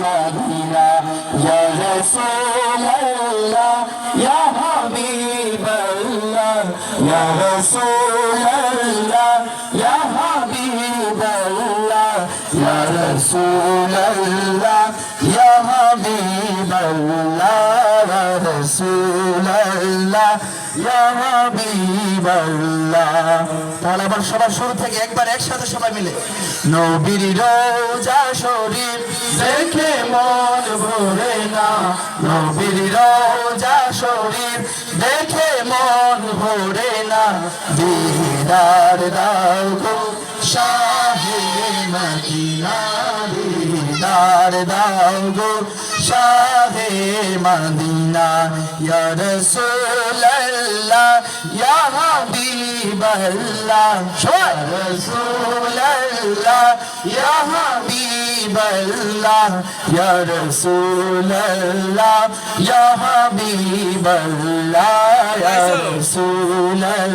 Medina ইয়া রাসূলুল্লাহ ইয়া হাবিবাল্লাহ ইয়া রাসূলুল্লাহ ইয়া হাবিবাল্লাহ ইয়া রাসূলুল্লাহ ইয়া হাবিবাল্লাহ ইয়া রাসূলুল্লাহ ইয়া হাবিবাল্লাহ। তাহলে আবার সবার শুরু থেকে একবার একসাথে সবাই মিলে নবীর রওজা শরীফ দেখে মন ভরে না, নবীর রওজা শরীফ দেখে মন ভরে না, দিদার দাও গো শাহে মদিনা, দিদার দাও গো শাহে মদিনা ইয়া রাসূলুল্লাহ ইয়া হাবিবাল্লাহ ইয়া রাসূলুল্লাহ ইয়া হাবিবাল্লাহ ইয়া রাসূলুল্লাহ ইয়া হাবিবাল্লাহ ইয়া রাসূলুল্লাহ।